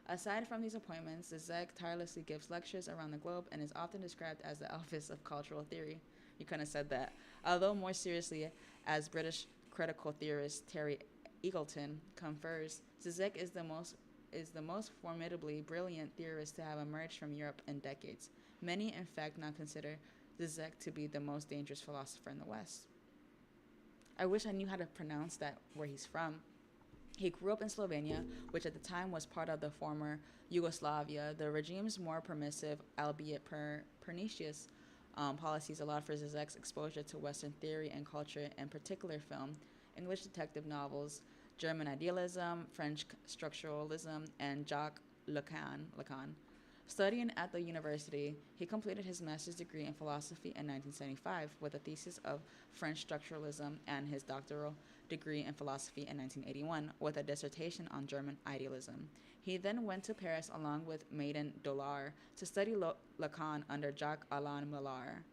Aside from these appointments, Zizek tirelessly gives lectures around the globe and is often described as the Elvis of cultural theory. You kind of said that. Although more seriously, as British critical theorist Terry Eagleton confers, Zizek is the most formidably brilliant theorist to have emerged from Europe in decades. Many, in fact, now consider Zizek to be the most dangerous philosopher in the West. I wish I knew how to pronounce that where he's from. He grew up in Slovenia, which at the time was part of the former Yugoslavia. The regime's more permissive, albeit pernicious, policies allowed for Zizek's exposure to Western theory and culture, in particular film, English detective novels, German idealism, French structuralism, and Jacques Lacan. Studying at the university, he completed his master's degree in philosophy in 1975 with a thesis of French structuralism and his doctoral degree in philosophy in 1981 with a dissertation on German idealism. He then went to Paris along with Maiden Dollard to study Lacan under Jacques-Alain Miller,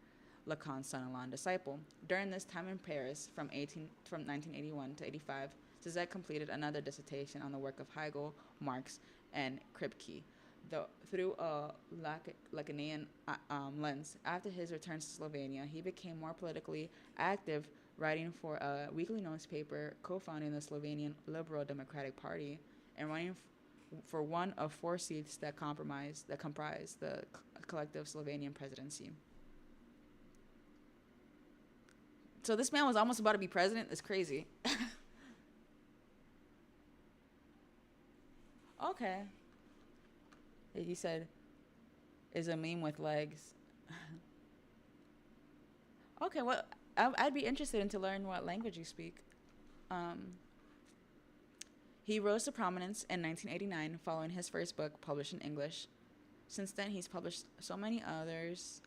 Lacan's son-in-law disciple. During this time in Paris, from 1981 to 85, Zizek completed another dissertation on the work of Hegel, Marx, and Kripke. Through a Lacanian lens. After his return to Slovenia, he became more politically active, writing for a weekly newspaper, co-founding the Slovenian Liberal Democratic Party, and running for one of 4 seats that comprise the collective Slovenian presidency. So this man was almost about to be president. It's crazy. Okay. He said, is a meme with legs. Okay, well, I'd be interested in to learn what language you speak. He rose to prominence in 1989 following his first book published in English. Since then, he's published so many others.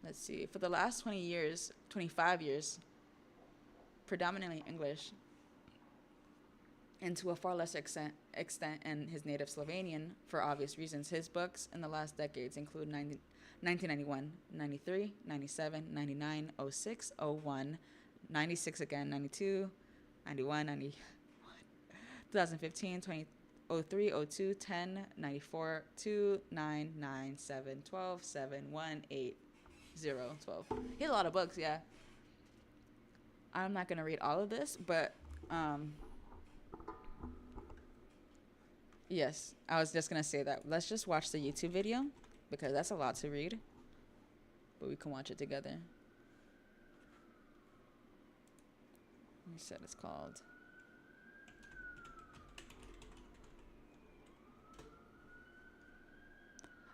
Let's see, for the last 25 years, predominantly English, and to a far lesser extent in his native Slovenian, for obvious reasons. His books in the last decades include 1991, 93, 97, 99, 06, 01, 96 again, 92, 91, 91, 2015, 20, 03, 02, 10, 94, 2, 9, 9, 7, 12, 7, 1, 8, 0, 12. He has a lot of books, yeah. I'm not going to read all of this, but yes, I was just going to say that. Let's just watch the YouTube video because that's a lot to read, but we can watch it together. You said it's called...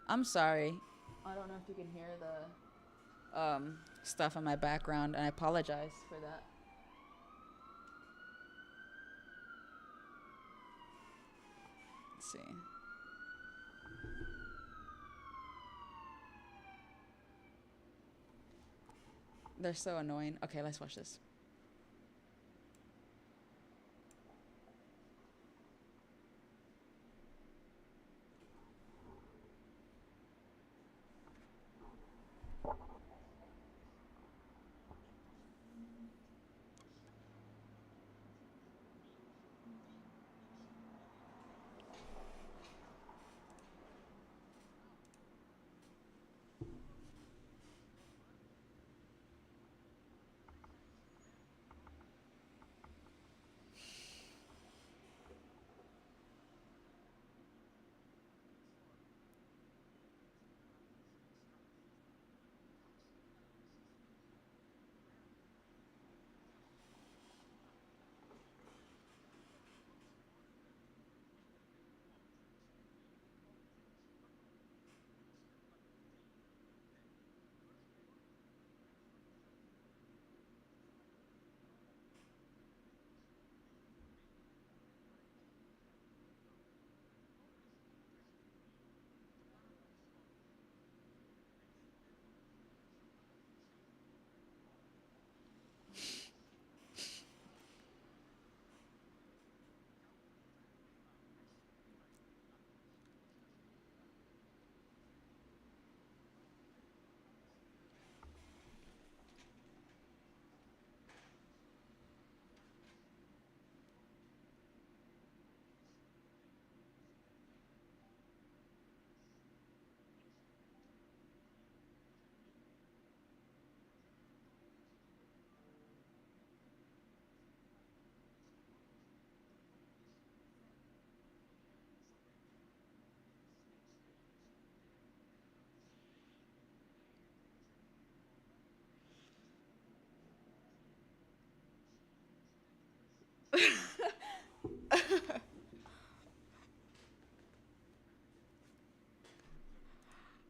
I'm sorry. I don't know if you can hear the stuff in my background, and I apologize for that. Let's see. They're so annoying. Okay, let's watch this.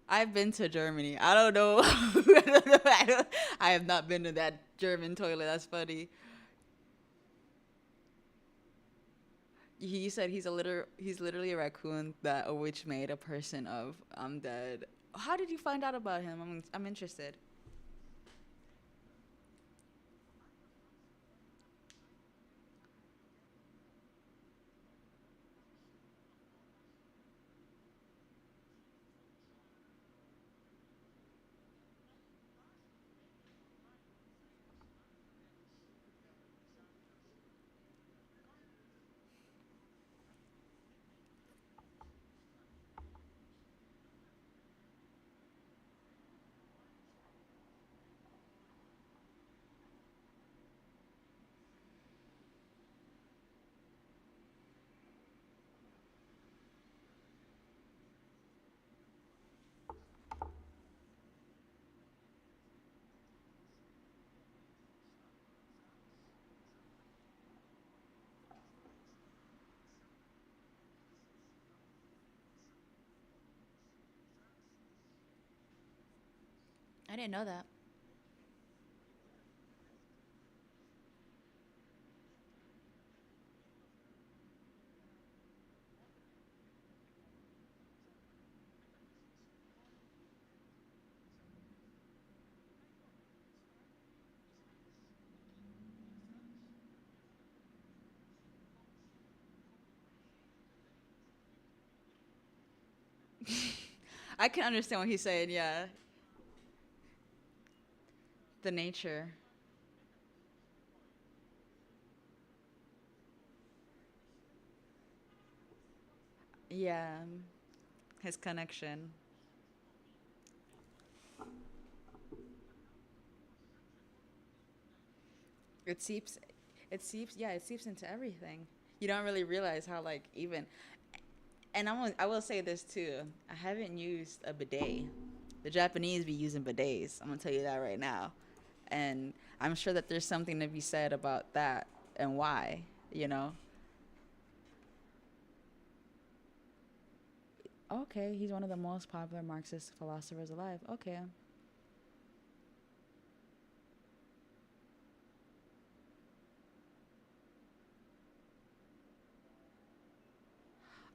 I've been to Germany. I don't know. I don't know. I have not been to that German toilet. That's funny. He said he's literally a raccoon that a witch made a person of. I'm dead. How did you find out about him? I'm interested. I didn't know that. I can understand what he's saying. Yeah, the nature. Yeah, his connection. It seeps. It seeps. Yeah, it seeps into everything. You don't really realize how like even. And I will say this too. I haven't used a bidet. The Japanese be using bidets. I'm gonna tell you that right now. And I'm sure that there's something to be said about that and why. You know. Okay, he's one of the most popular Marxist philosophers alive. Okay.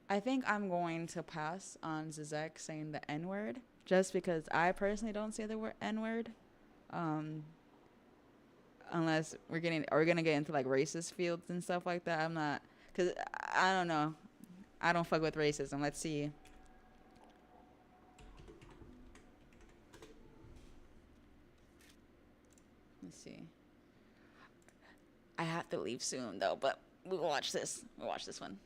I think I'm going to pass on Zizek saying the N word just because I personally don't say the word N word. Um, unless we're gonna get into like racist fields and stuff like that. I'm not, cause I don't know. I don't fuck with racism. Let's see. Let's see. I have to leave soon though, but we'll watch this. We'll watch this one.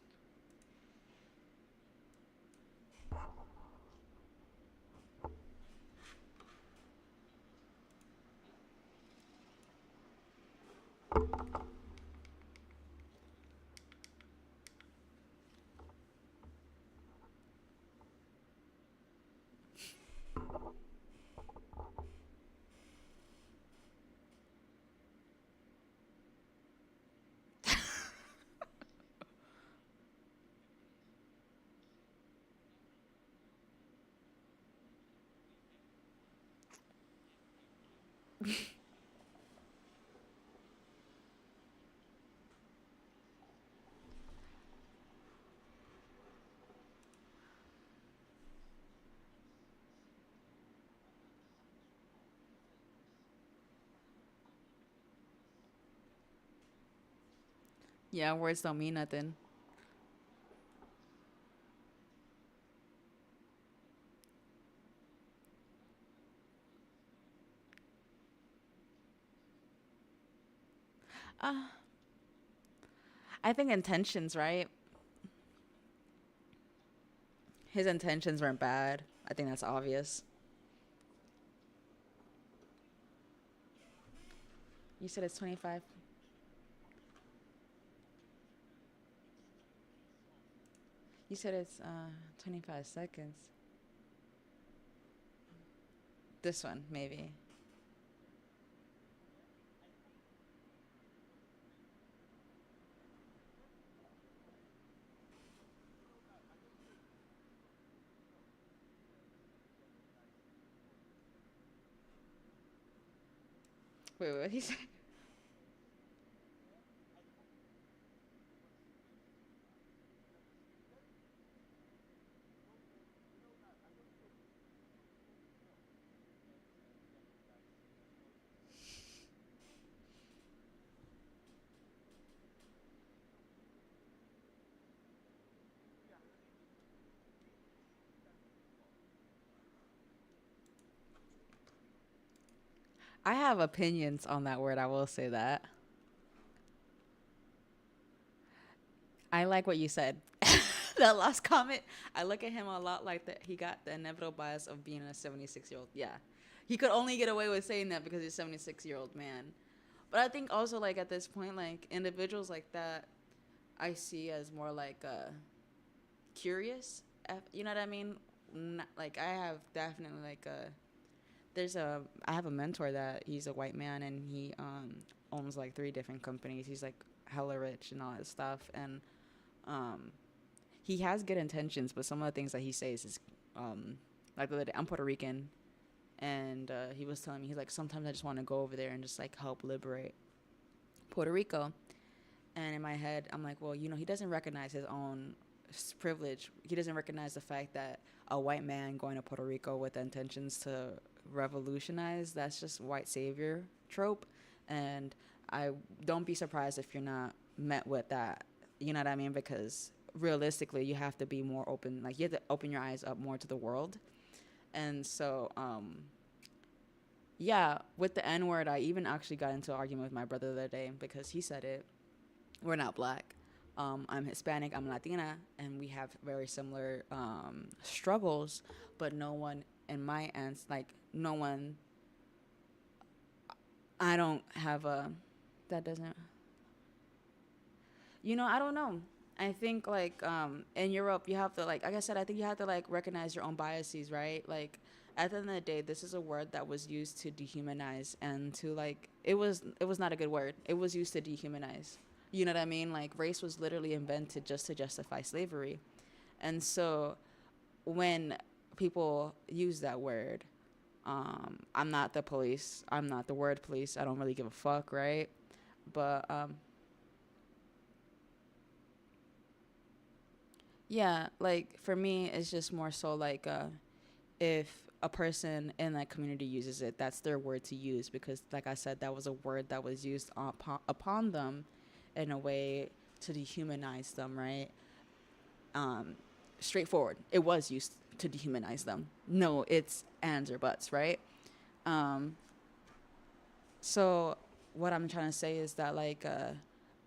Yeah, words don't mean nothing. Uh, I think intentions, right? His intentions weren't bad. I think that's obvious. You said it's 25. You said it's 25 seconds. This one, maybe. Wait, what he say? I have opinions on that word. I will say that. I like what you said. That last comment. I look at him a lot like that. He got the inevitable bias of being a 76-year-old. Yeah, he could only get away with saying that because he's a 76-year-old man. But I think also like at this point, like individuals like that, I see as more like curious. You know what I mean? Like I have definitely like a I have a mentor that he's a white man and he owns like three different companies. He's like hella rich and all that stuff, and um he has good intentions, but some of the things that he says is like the other day, I'm Puerto Rican, and he was telling me he's like sometimes I just want to go over there and just like help liberate Puerto Rico. And in my head, I'm like, well, he doesn't recognize his own privilege. He doesn't recognize the fact that a white man going to Puerto Rico with intentions to revolutionize, that's just white savior trope. And I don't be surprised if you're not met with that. You know what I mean? Because realistically, you have to be more open. Like, you have to open your eyes up more to the world. And so, yeah, with the N word, I even actually got into an argument with my brother the other day because he said it. We're not black. I'm Hispanic, I'm Latina, and we have very similar struggles, but no one in my ends, like, no one, I don't have a, that doesn't, I don't know. I think, like, in Europe, you have to, like I said, I think you have to, like, recognize your own biases, right? Like, at the end of the day, this is a word that was used to dehumanize and to, like, it was not a good word. It was used to dehumanize. You know what I mean? Like, race was literally invented just to justify slavery. And so when people use that word, I'm not the police. I'm not the word police. I don't really give a fuck, right? But yeah, like for me, it's just more so like if a person in that community uses it, that's their word to use because, like I said, that was a word that was used upon them in a way to dehumanize them, right? Um, Straightforward. It was used to dehumanize them. No, it's ands or buts, right? Um, so what I'm trying to say is that like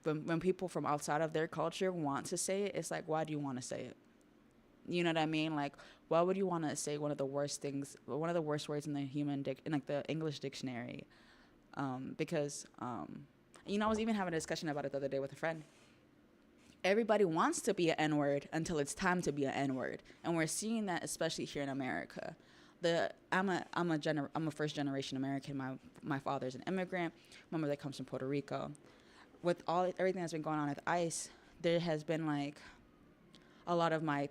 when people from outside of their culture want to say it, it's like, why do you want to say it? You know what I mean? Like, why would you want to say one of the worst words in the in like the English dictionary? Because I was even having a discussion about it the other day with a friend. Everybody wants to be an N word until it's time to be an N word, and we're seeing that especially here in America. I'm a first generation American. My father's an immigrant. My mother comes from Puerto Rico. With everything that's been going on with ICE, there has been like a lot of my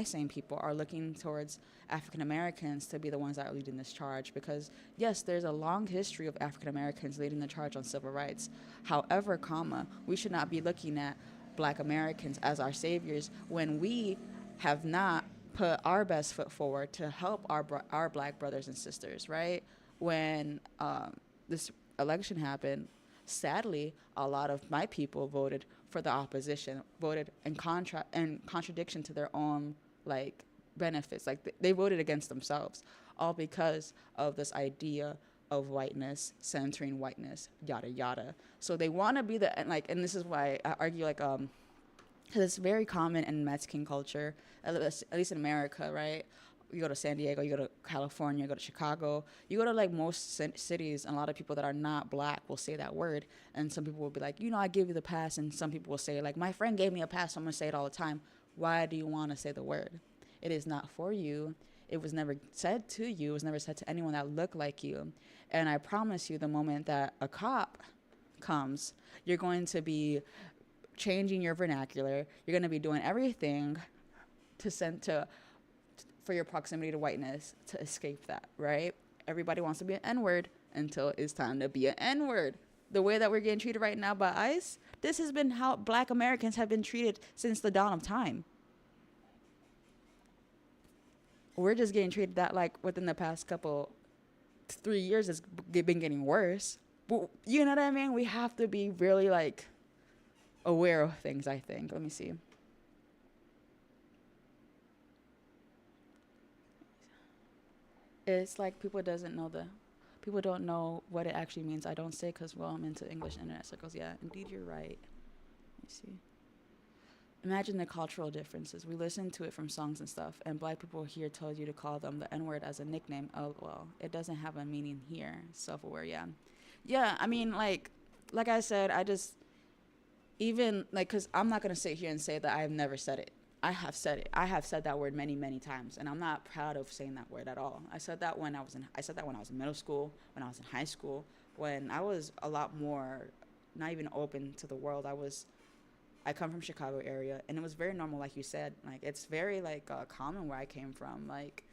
same people, are looking towards African Americans to be the ones that are leading this charge because, yes, there's a long history of African Americans leading the charge on civil rights. However, we should not be looking at Black Americans as our saviors when we have not put our best foot forward to help our Black brothers and sisters, right? When this election happened, sadly, a lot of my people voted for the opposition, voted in contradiction to their own like benefits. Like they voted against themselves, all because of this idea of whiteness, centering whiteness, yada yada. So they want to be and this is why I argue because it's very common in Mexican culture, at least in America, right? You go to San Diego, you go to California, you go to Chicago, you go to like most cities, and a lot of people that are not Black will say that word, and some people will be like, I give you the pass, and some people will say like, my friend gave me a pass, so I'm gonna say it all the time. Why do you want to say the word? It is not for you. It was never said to you. It was never said to anyone that looked like you. And I promise you, the moment that a cop comes, you're going to be changing your vernacular. You're going to be doing everything for your proximity to whiteness to escape that, right? Everybody wants to be an N-word until it's time to be an N word. The way that we're getting treated right now by ICE, this has been how black Americans have been treated since the dawn of time. We're just getting treated that like within the past couple 3 years it's been getting worse. But you know what I mean? We have to be really like aware of things, I think. Let me see. It's like people don't know what it actually means. I don't say because, well, I'm into English internet circles. Yeah, indeed, you're right. Let me see. Imagine the cultural differences. We listen to it from songs and stuff, and black people here told you to call them the N word as a nickname. Oh, well, it doesn't have a meaning here. Self aware, yeah. Yeah, I mean, like I said, I just, even, like, because I'm not going to sit here and say that I've never said it. I have said it. I have said that word many, many times, and I'm not proud of saying that word at all. I said that when I was in middle school, when I was in high school, when I was a lot more not even open to the world. I come from Chicago area, and it was very normal, like you said. Like, it's very like common where I came from. Like,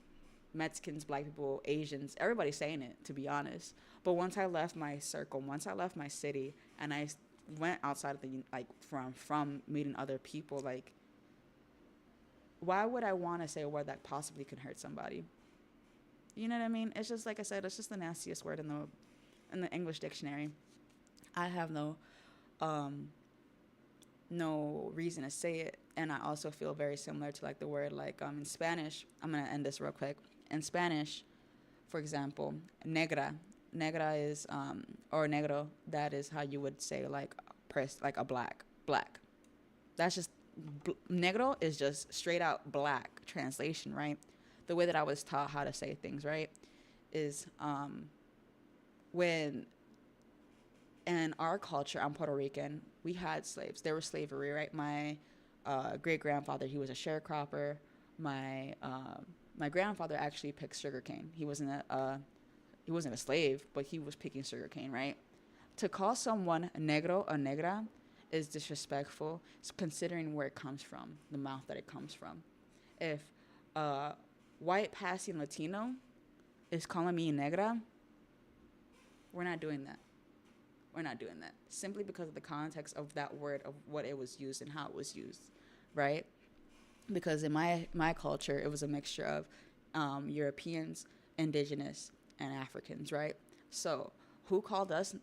Mexicans, black people, Asians, everybody's saying it, to be honest. But once I left my circle, once I left my city, and I went outside of the like from meeting other people, like, why would I want to say a word that possibly could hurt somebody? You know what I mean? It's just like I said, it's just the nastiest word in the English dictionary. I have um no reason to say it, and I also feel very similar to like the word like in Spanish. I'm gonna end this real quick. In Spanish, for example, negra is or negro. That is how you would say like like a black. That's just negro is just straight out black translation, right? The way that I was taught how to say things, right, is when in our culture, I'm Puerto Rican, we had slaves. There was slavery, right? My great grandfather, he was a sharecropper. My grandfather actually picked sugarcane. He wasn't a slave, but he was picking sugarcane, right? To call someone negro or negra is disrespectful, considering where it comes from, the mouth that it comes from. If white passing Latino is calling me negra, we're not doing that. We're not doing that simply because of the context of that word, of what it was used and how it was used, right? Because in my culture, it was a mixture of Europeans, indigenous, and Africans, right? So who called us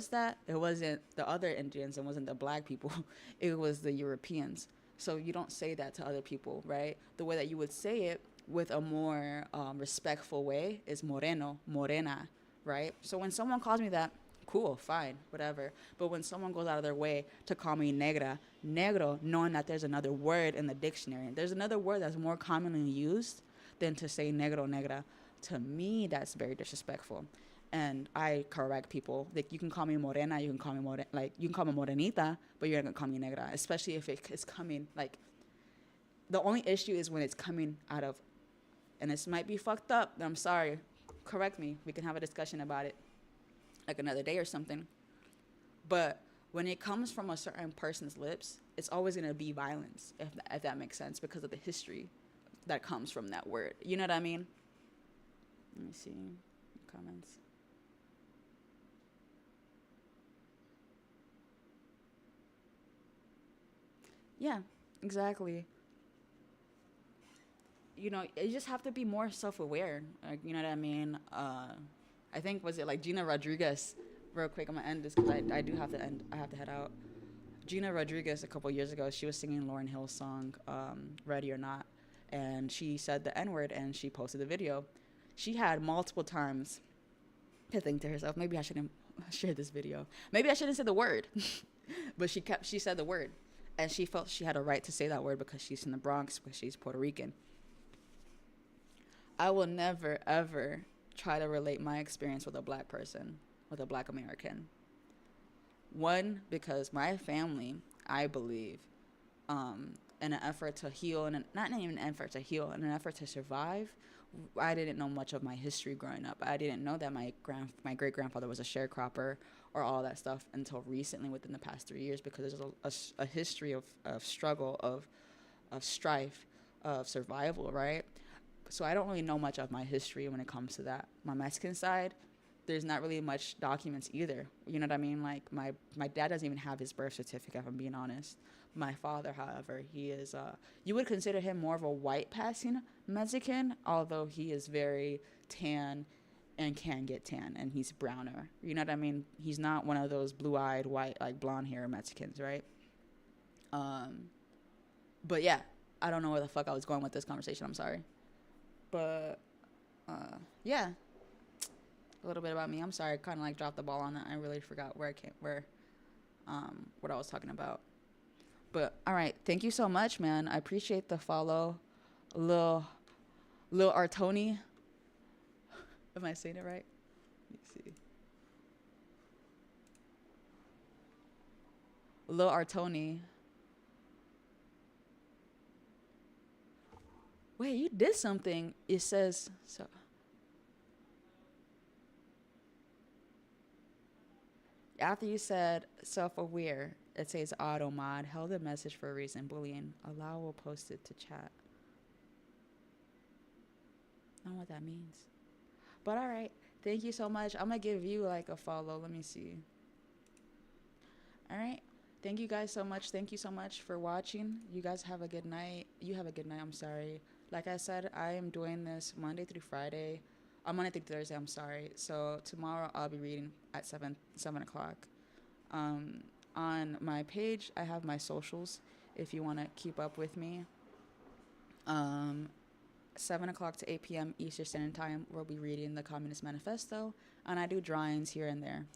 that? It wasn't the other Indians, it wasn't the black people, it was the Europeans. So you don't say that to other people, right? The way that you would say it with a more respectful way is moreno, morena, right? So when someone calls me that, cool, fine, whatever. But when someone goes out of their way to call me negra, negro, knowing that there's another word in the dictionary, there's another word that's more commonly used than to say negro, negra. To me, that's very disrespectful. And I correct people. Like, you can call me morena, you can call me you can call me morenita, but you're not gonna call me negra, especially if it's coming like. The only issue is when it's coming out of, and this might be fucked up. I'm sorry. Correct me. We can have a discussion about it like another day or something. But when it comes from a certain person's lips, it's always going to be violence, if that makes sense, because of the history that comes from that word. You know what I mean? Let me see comments. Yeah, exactly. You know, you just have to be more self-aware. Like, you know what I mean? I think, was it like Gina Rodriguez? Real quick, I'm gonna end this because I do have to end. I have to head out. Gina Rodriguez, a couple years ago, she was singing Lauryn Hill's song "Ready or Not," and she said the N word, and she posted the video. She had multiple times to think to herself, maybe I shouldn't share this video. Maybe I shouldn't say the word, but she said the word, and she felt she had a right to say that word because she's in the Bronx, because she's Puerto Rican. I will never ever try to relate my experience with a black person, with a black American. One, because my family, I believe, in an effort to heal, and not even an effort to heal, in an effort to survive, I didn't know much of my history growing up. I didn't know that my great grandfather was a sharecropper or all that stuff until recently, within the past 3 years, because there's a history of struggle, of strife, of survival, right? So I don't really know much of my history when it comes to that. My Mexican side, there's not really much documents either. You know what I mean? Like my dad doesn't even have his birth certificate, if I'm being honest. My father, however, he is you would consider him more of a white passing Mexican, although he is very tan and can get tan, and he's browner. You know what I mean? He's not one of those blue-eyed, white, like blonde hair Mexicans, right? Um, but yeah, I don't know where the fuck I was going with this conversation. I'm sorry, but yeah, a little bit about me. I'm sorry, I kind of like dropped the ball on that. I really forgot what I was talking about. But all right, thank you so much, man. I appreciate the follow, Lil Lil Artoni. Am I saying it right? Let me see. Lil Artoni. Wait, you did something. It says so. After you said self-aware, it says auto mod. Held a message for a reason. Bullying. Allow will post it to chat. I don't know what that means. But all right. Thank you so much. I'm gonna give you like a follow. Let me see. All right. Thank you guys so much. Thank you so much for watching. You guys have a good night. You have a good night. I'm sorry. Like I said, I am doing this Monday through Friday. Monday through Thursday. I'm sorry. So tomorrow I'll be reading at 7 o'clock. Um, on my page, I have my socials. If you want to keep up with me, um, 7 o'clock to 8 p.m. Eastern Standard Time, we'll be reading the Communist Manifesto, and I do drawings here and there.